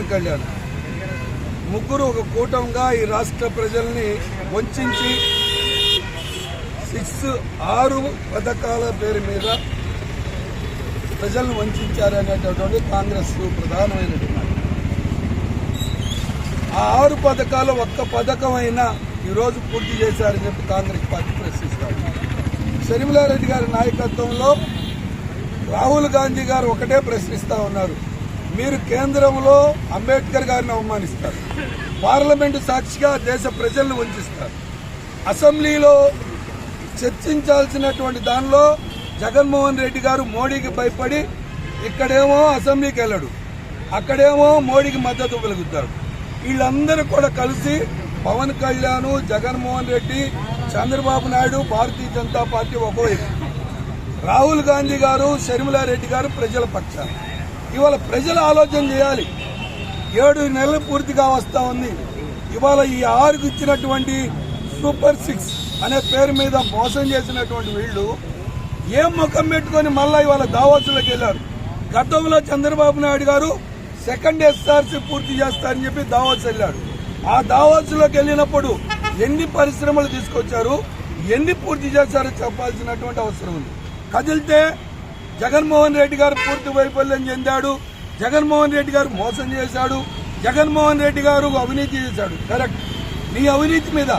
పవన్ కళ్యాణ్ ముగ్గురు ఒక కూటమిగా ఈ రాష్ట్ర ప్రజల్ని వంచి 6 పథకాల పేరు మీద ప్రజలను వంచారనేటటువంటి కాంగ్రెస్ ప్రధానమైన డిమాండ్. ఆ 6 పథకాలు ఒక్క పథకమైనా ఈరోజు పూర్తి చేశారని చెప్పి కాంగ్రెస్ పార్టీ ప్రశ్నిస్తారు. షర్మిలారెడ్డి గారి నాయకత్వంలో రాహుల్ గాంధీ గారు ఒకటే ప్రశ్నిస్తూ ఉన్నారు, మీరు కేంద్రంలో అంబేద్కర్ గారిని అవమానిస్తారు, పార్లమెంటు సాక్షిగా దేశ ప్రజలను వంచిస్తారు, అసెంబ్లీలో చర్చించాల్సినటువంటి దానిలో జగన్మోహన్ రెడ్డి గారు మోడీకి భయపడి ఇక్కడేమో అసెంబ్లీకి వెళ్ళడు, అక్కడేమో మోడీకి మద్దతు పలుకుతాడు. వీళ్ళందరూ కూడా కలిసి పవన్ కళ్యాణ్, జగన్మోహన్ రెడ్డి, చంద్రబాబు నాయుడు, భారతీయ జనతా పార్టీ ఒకవైపు, రాహుల్ గాంధీ గారు, షర్మిలారెడ్డి గారు ప్రజల పక్షాన. ఇవాళ ప్రజలు ఆలోచన చేయాలి. 7 నెలలు పూర్తిగా వస్తా ఉంది. ఇవాళ ఈ 6కు ఇచ్చినటువంటి సూపర్ 6 అనే పేరు మీద మోసం చేసినటువంటి వీళ్ళు ఏం ముఖం పెట్టుకొని మళ్ళా ఇవాళ దావోసులకు వెళ్లారు. గతంలో చంద్రబాబు నాయుడు గారు 2nd SRC పూర్తి చేస్తారని చెప్పి దావోస్ వెళ్ళాడు. ఆ దావోసులోకి వెళ్ళినప్పుడు ఎన్ని పరిశ్రమలు తీసుకొచ్చారు, ఎన్ని పూర్తి చేశారో చెప్పాల్సినటువంటి అవసరం ఉంది. కదిలితే జగన్మోహన్ రెడ్డి గారు పూర్తి వైఫల్యం చెందాడు, జగన్మోహన్ రెడ్డి గారు మోసం చేశాడు, జగన్మోహన్ రెడ్డి గారు అవినీతి చేశాడు. కరెక్ట్. నీ అవినీతి మీద,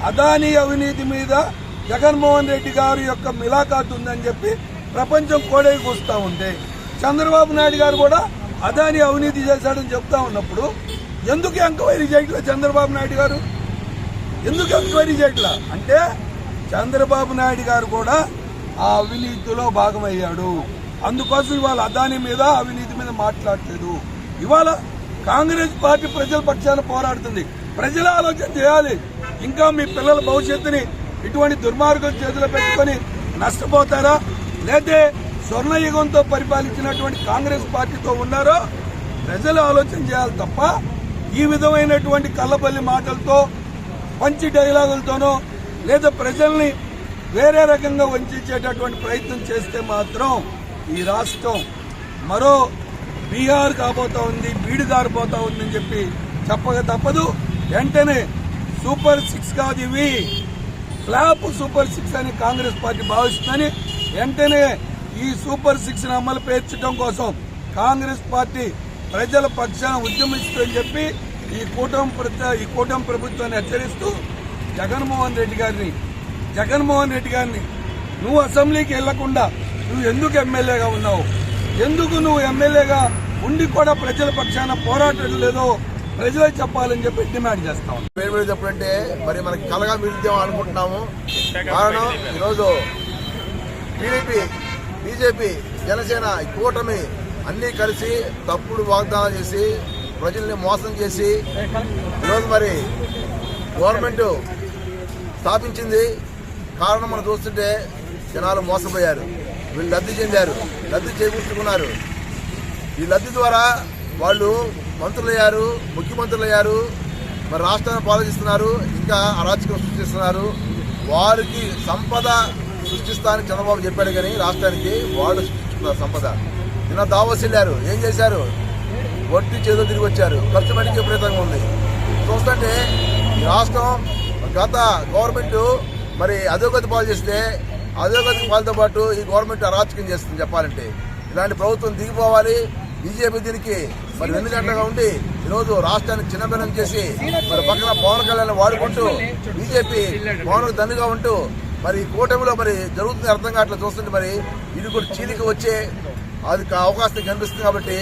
అదానీ అవినీతి మీద జగన్మోహన్ రెడ్డి గారి యొక్క మిలాఖాత్ ఉందని చెప్పి ప్రపంచం కోడైకి వస్తూ ఉంటే, చంద్రబాబు నాయుడు గారు కూడా అదానీ అవినీతి చేశాడని చెప్తా ఉన్నప్పుడు ఎందుకు ఎంక్వైరీ చేయట్లా చంద్రబాబు నాయుడు గారు? ఎందుకు ఎంక్వైరీ చేయట్లా అంటే చంద్రబాబు నాయుడు గారు కూడా ఆ అవినీతిలో భాగమయ్యాడు. అందుకోసం ఇవాళ అదానీ మీద, అవినీతి మీద మాట్లాడలేదు. ఇవాళ కాంగ్రెస్ పార్టీ ప్రజల పక్షాన పోరాడుతుంది. ప్రజల ఆలోచన చేయాలి. ఇంకా మీ పిల్లల భవిష్యత్తుని ఇటువంటి దుర్మార్గుల చేతిలో పెట్టుకొని నష్టపోతారా, లేదే స్వర్ణయుగంతో పరిపాలించినటువంటి కాంగ్రెస్ పార్టీతో ఉన్నారో ప్రజలు ఆలోచన చేయాలి తప్ప ఈ విధమైనటువంటి కల్లబల్లి మాటలతో, పంచి డైలాగులతోనో లేదా ప్రజల్ని వేరే రకంగా వంచేటటువంటి ప్రయత్నం చేస్తే మాత్రం ఈ రాష్ట్రం మరో బీహార్ కాబోతా ఉంది, బీడు గారిపోతా ఉందని చెప్పి చెప్పక తప్పదు. వెంటనే సూపర్ 6 కాదు, ఇవి ఫ్లాప్ సూపర్ 6 అని కాంగ్రెస్ పార్టీ భావిస్తుందని వెంటనే ఈ సూపర్ 6ను అమలు పేర్చడం కోసం కాంగ్రెస్ పార్టీ ప్రజల పక్షాన ఉద్యమిస్తుందని చెప్పి ఈ కూటమి ప్రభుత్వాన్ని హెచ్చరిస్తూ జగన్మోహన్ రెడ్డి గారిని నువ్వు అసెంబ్లీకి వెళ్లకుండా నువ్వు ఎందుకు ఎమ్మెల్యేగా ఉన్నావు, ఎందుకు నువ్వు ఎమ్మెల్యేగా ఉండి కూడా ప్రజల పక్షాన పోరాటం లేదో ప్రజలే చెప్పాలని చెప్పి డిమాండ్ చేస్తాం. చెప్పంటే మరి మనకి కలగా మిగులుతాం అనుకుంటున్నాము. కారణం ఈరోజు టీడీపీ, బీజేపీ, జనసేన ఈ కూటమి అన్ని కలిసి తప్పుడు వాగ్దానాలు చేసి ప్రజల్ని మోసం చేసి ఈరోజు మరి గవర్నమెంట్ స్థాపించింది. కారణం మనం చూస్తుంటే జనాలు మోసపోయారు, వీళ్ళు లబ్ధి చెందారు, లబ్ధి చేకూర్చుకున్నారు. ఈ లబ్ధి ద్వారా వాళ్ళు మంత్రులయ్యారు, ముఖ్యమంత్రులయ్యారు, మరి రాష్ట్రాన్ని పాలిస్తున్నారు, ఇంకా అరాచకం సృష్టిస్తున్నారు. వారికి సంపద సృష్టిస్తానని చంద్రబాబు చెప్పాడు కానీ రాష్ట్రానికి వాళ్ళు సృష్టిస్తున్నారు సంపద. నిన్న దావోస్ వెళ్ళారు, ఏం చేశారు? వడ్డీ చేతులు తిరిగి వచ్చారు. ఖర్చు మటుకు విపరీతంగా ఉంది. చూస్తుంటే ఈ రాష్ట్రం గత గవర్నమెంట్ మరి అధోగతి పాలు చేస్తే అధోగతి పాలతో పాటు ఈ గవర్నమెంట్ అరాచకం చేస్తుంది. చెప్పాలంటే ఇలాంటి ప్రభుత్వం దిగిపోవాలి. బీజేపీ దీనికి మరి 2 గంటలుగా ఉండి ఈరోజు రాష్ట్రాన్ని చిన్నభిన్నం చేసి మరి పక్కన పవన్ కళ్యాణ్ వాడుకుంటూ బీజేపీ పవన్ దండుగా ఉంటూ మరి కూటమిలో మరి జరుగుతుంది అర్థం కావట్లేదు. చూస్తుంటే మరి ఇది కూడా చీలిక వచ్చే అది అవకాశం కనిపిస్తుంది. కాబట్టి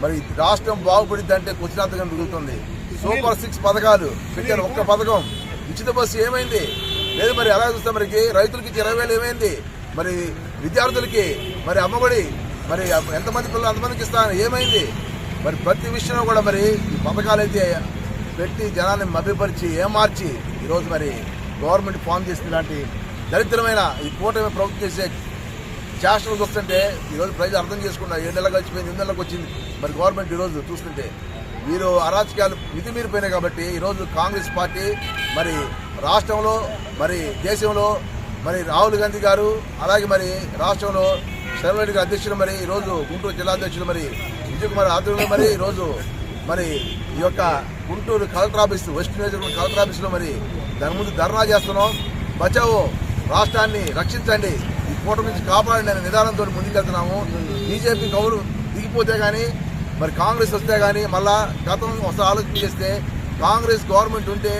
మరి రాష్ట్రం బాగుపడిద్ది అంటే కుచిరాంతంగా మిగులుతుంది. సూపర్ 6 పథకాలు పెట్టారు. ఒక్క పథకం ఉచిత బస్సు ఏమైంది? లేదు మరి అలా చూస్తే మరికి రైతులకి 20,000 ఏమైంది? మరి విద్యార్థులకి మరి అమ్మఒడి మరి ఎంతమంది పిల్లలు అంతమందికి ఇస్తాను ఏమైంది? మరి ప్రతి విషయంలో కూడా మరి ఈ పథకాలు అయితే పెట్టి జనాన్ని మభ్యపరిచి ఏమార్చి ఈరోజు మరి గవర్నమెంట్ ఫామ్ చేసిన ఇలాంటి దరిద్రమైన ఈ కూటమి ప్రభుత్వం చేసే చేష్టలు చూస్తుంటే ఈరోజు ప్రజలు అర్థం చేసుకున్నారు. 7 నెలలు గడిచిపోయింది, 8 నెలలకు వచ్చింది మరి గవర్నమెంట్ ఈరోజు చూస్తుంటే వీరు అరాచకాలు మితిమీరిపోయినాయి. కాబట్టి ఈరోజు కాంగ్రెస్ పార్టీ మరి రాష్ట్రంలో మరి దేశంలో మరి రాహుల్ గాంధీ గారు, అలాగే మరి రాష్ట్రంలో షర్మిలారెడ్డి గారి అధ్యక్షులు, మరి ఈరోజు గుంటూరు జిల్లా అధ్యక్షులు మరి విజయ్ కుమార్ ఆధ్వర్యంలో మరి ఈరోజు మరి ఈ యొక్క గుంటూరు కలెక్టర్ ఆఫీస్ వెస్ట్ నియోజకవర్గం కలెక్టర్ ఆఫీస్లో మరి దాని ముందు ధర్నా చేస్తున్నాం. బచావో, రాష్ట్రాన్ని రక్షించండి, ఈ కూటమి నుంచి కాపాడండి అనే నిదానంతో ముందుకెళ్తున్నాము. బీజేపీ గౌరవం దిగిపోతే కానీ మరి కాంగ్రెస్ వస్తే కానీ మళ్ళా గతం ఒకసారి ఆలోచన చేస్తే కాంగ్రెస్ గవర్నమెంట్ ఉంటే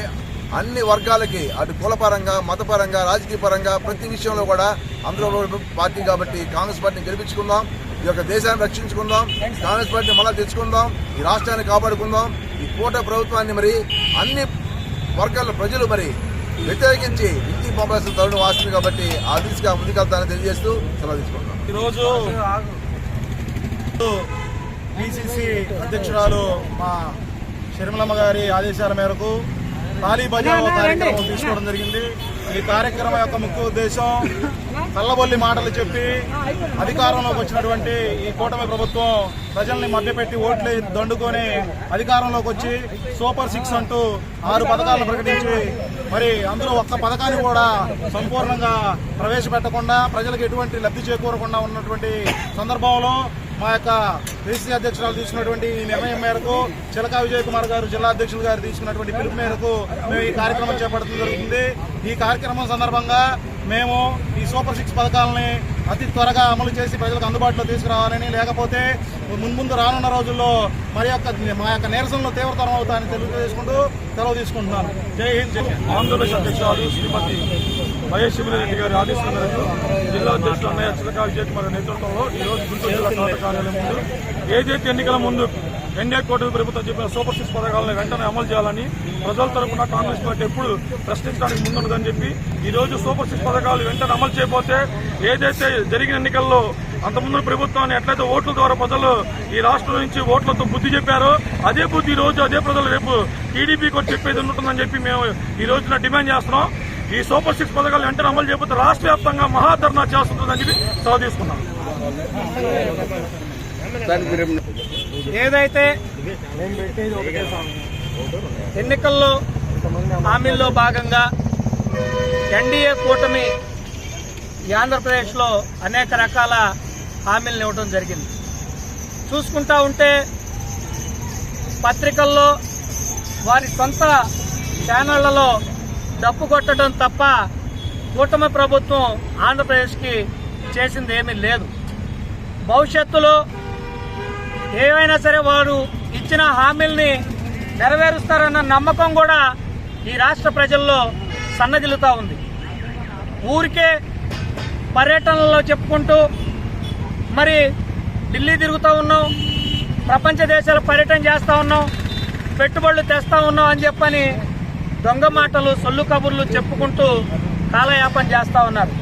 అన్ని వర్గాలకి అటు కులపరంగా, మతపరంగా, రాజకీయ పరంగా ప్రతి విషయంలో కూడా అందులో పార్టీ కాబట్టి కాంగ్రెస్ పార్టీని గెలిపించుకుందాం. ఈ యొక్క దేశాన్ని రక్షించుకుందాం, కాంగ్రెస్ పార్టీని మళ్ళా తెచ్చుకుందాం, ఈ రాష్ట్రాన్ని కాపాడుకుందాం. ఈ కూటమి ప్రభుత్వాన్ని మరి అన్ని వర్గాల ప్రజలు మరి వ్యతిరేకించి ఇంటికి పంపాల్సిన తరుణం వస్తుంది కాబట్టి ఆ దిశగా ముందుకెళ్తానని తెలియజేస్తూ సెలవు తీసుకుంటాం. ఈరోజు పిసిసి అధ్యక్షురాలు మా షర్మిలమ్మ గారి ఆదేశాల మేరకు తాలీ బచావో కార్యక్రమం తీసుకోవడం జరిగింది. ఈ కార్యక్రమం యొక్క ముఖ్య ఉద్దేశం కల్లబొల్లి మాటలు చెప్పి అధికారంలోకి వచ్చినటువంటి ఈ కూటమి ప్రభుత్వం ప్రజల్ని మభ్యపెట్టి ఓట్లు దండుకొని అధికారంలోకి వచ్చి సూపర్ 6 అంటూ 6 పథకాలను ప్రకటించి మరి అందులో ఒక్క పథకాన్ని కూడా సంపూర్ణంగా ప్రవేశపెట్టకుండా ప్రజలకు ఎటువంటి లబ్ధి చేకూరకుండా ఉన్నటువంటి సందర్భంలో మా యొక్క పిసిసి అధ్యక్షురాలు తీసుకున్నటువంటి ఈ నిర్ణయం మేరకు చిలకా విజయ్ కుమార్ గారు జిల్లా అధ్యక్షులు గారు తీసుకున్నటువంటి పిలుపు మేరకు మేము ఈ కార్యక్రమం చేపట్టడం జరుగుతుంది. ఈ కార్యక్రమం సందర్భంగా మేము ఈ సూపర్ 6 పథకాలని అతి త్వరగా అమలు చేసి ప్రజలకు అందుబాటులో తీసుకురావాలని, లేకపోతే ముందు రానున్న రోజుల్లో మా యొక్క నిరసనలు తీవ్రతరం అవుతాయని తెలియజేసుకుంటూ సెలవు తీసుకుంటున్నాను. జై హింద్. ఆంధ్రప్రదేశ్ అధ్యక్షురాలు శ్రీమతి వైఎస్ రెడ్డి గారి ఆదేశాల మేరకు జిల్లా అధ్యక్షులు అన్నయ్య చిలకా విజయ్ కుమార్ నేతృత్వంలో ఈ రోజు గుంటూరు జిల్లా కలెక్టర్ కార్యాలయం ముందు ఏదైతే ఎన్నికల ముందు ఎన్డీఏ కూటమి ప్రభుత్వం చెప్పిన సూపర్ 6 పథకాలను వెంటనే అమలు చేయాలని ప్రజల తరఫున కాంగ్రెస్ పార్టీ ఎప్పుడు ప్రశ్నించడానికి ముందుండదని చెప్పి ఈ రోజు సూపర్ 6 పథకాలు వెంటనే అమలు చేయకపోతే ఏదైతే జరిగిన ఎన్నికల్లో అంతకుముందు ప్రభుత్వాన్ని ఎట్లయితే ఓట్ల ద్వారా ప్రజలు ఈ రాష్ట్రం నుంచి ఓట్లతో బుద్ధి చెప్పారో అదే బుద్ధి ఈ రోజు అదే ప్రజలు రేపు టీడీపీ కూడా చెప్పేది ఉంటుందని చెప్పి మేము ఈ రోజున డిమాండ్ చేస్తున్నాం. ఈ సూపర్ 6 పథకాలు వెంటనే అమలు చేయకపోతే రాష్ట్ర వ్యాప్తంగా మహాధర్నా చేస్తుందని చెప్పి సెలవు తీసుకున్నాం. ఏదైతే ఎన్నికల్లో హామీల్లో భాగంగా ఎన్డీఏ కూటమి ఈ ఆంధ్రప్రదేశ్లో అనేక రకాల హామీలను ఇవ్వడం జరిగింది. చూసుకుంటా ఉంటే పత్రికల్లో వారి సొంత ఛానళ్లలో డప్పు కొట్టడం తప్ప కూటమి ప్రభుత్వం ఆంధ్రప్రదేశ్కి చేసింది ఏమీ లేదు. భవిష్యత్తులో ఏవైనా సరే వారు ఇచ్చిన హామీల్ని నెరవేరుస్తారన్న నమ్మకం కూడా ఈ రాష్ట్ర ప్రజల్లో సన్నగిలుతా ఉంది. ఊరికే పర్యటనలో చెప్పుకుంటూ మరి ఢిల్లీ తిరుగుతూ ఉన్నాం, ప్రపంచ దేశాల పర్యటన చేస్తూ ఉన్నాం, పెట్టుబడులు తెస్తా ఉన్నాం అని చెప్పని దొంగ మాటలు, సొల్లు కబుర్లు చెప్పుకుంటూ కాలయాపన చేస్తూ ఉన్నారు.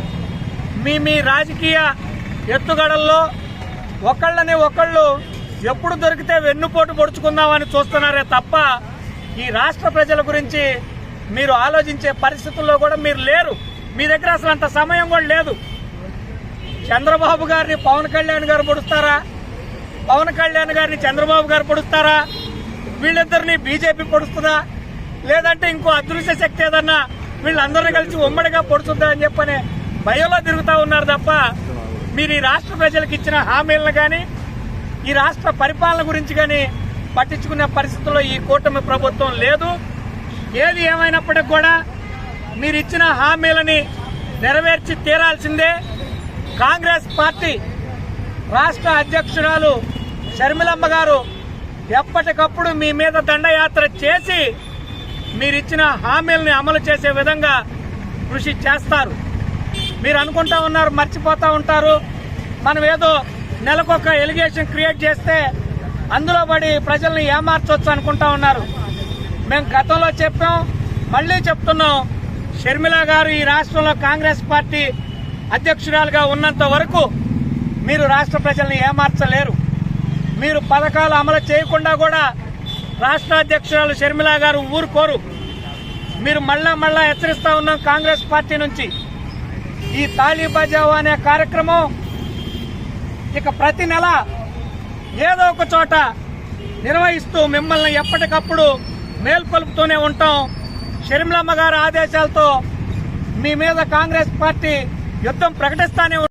మీ రాజకీయ ఎత్తుగడల్లో ఒకళ్ళని ఒకళ్ళు ఎప్పుడు దొరికితే వెన్నుపోటు పొడుచుకుందామని చూస్తున్నారే తప్ప ఈ రాష్ట్ర ప్రజల గురించి మీరు ఆలోచించే పరిస్థితుల్లో కూడా మీరు లేరు. మీ దగ్గర అసలు అంత సమయం కూడా లేదు. చంద్రబాబు గారిని పవన్ కళ్యాణ్ గారు పొడుస్తారా, పవన్ కళ్యాణ్ గారిని చంద్రబాబు గారు పొడుస్తారా, వీళ్ళిద్దరిని బీజేపీ పొడుస్తుందా, లేదంటే ఇంకో అదృశ్య శక్తి ఏదన్నా వీళ్ళందరినీ కలిసి ఉమ్మడిగా పొడుస్తుందా అని చెప్పని భయంలో తిరుగుతూ ఉన్నారు తప్ప మీరు ఈ రాష్ట్ర ప్రజలకు ఇచ్చిన హామీలను కానీ ఈ రాష్ట్ర పరిపాలన గురించి కానీ పట్టించుకునే పరిస్థితుల్లో ఈ కూటమి ప్రభుత్వం లేదు. ఏది ఏమైనప్పటికీ కూడా మీరు ఇచ్చిన హామీలని నెరవేర్చి తీరాల్సిందే. కాంగ్రెస్ పార్టీ రాష్ట్ర అధ్యక్షురాలు షర్మిలమ్మ గారు ఎప్పటికప్పుడు మీ మీద దండయాత్ర చేసి మీరిచ్చిన హామీలని అమలు చేసే విధంగా కృషి చేస్తారు. మీరు అనుకుంటా ఉన్నారు, మర్చిపోతూ ఉంటారు, మనం ఏదో నెలకొక ఎలిగేషన్ క్రియేట్ చేస్తే అందులో పడి ప్రజల్ని ఏమార్చొచ్చు అనుకుంటా ఉన్నారు. మేము గతంలో చెప్పాం, మళ్లీ చెప్తున్నాం, షర్మిల గారు ఈ రాష్ట్రంలో కాంగ్రెస్ పార్టీ అధ్యక్షురాలుగా ఉన్నంత వరకు మీరు రాష్ట్ర ప్రజల్ని ఏమార్చలేరు. మీరు పథకాలు అమలు చేయకుండా కూడా రాష్ట్ర అధ్యక్షురాలు షర్మిల గారు ఊరుకోరు. మీరు మళ్ళా హెచ్చరిస్తా ఉన్నాం కాంగ్రెస్ పార్టీ నుంచి. ఈ తాలీ బచావో అనే కార్యక్రమం ఇక ప్రతి నెల ఏదో ఒక చోట నిర్వహిస్తూ మిమ్మల్ని ఎప్పటికప్పుడు మేల్కొల్పుతూనే ఉంటాం. షర్మిలమ్మ గారి ఆదేశాలతో మీ మీద కాంగ్రెస్ పార్టీ యుద్ధం ప్రకటిస్తానే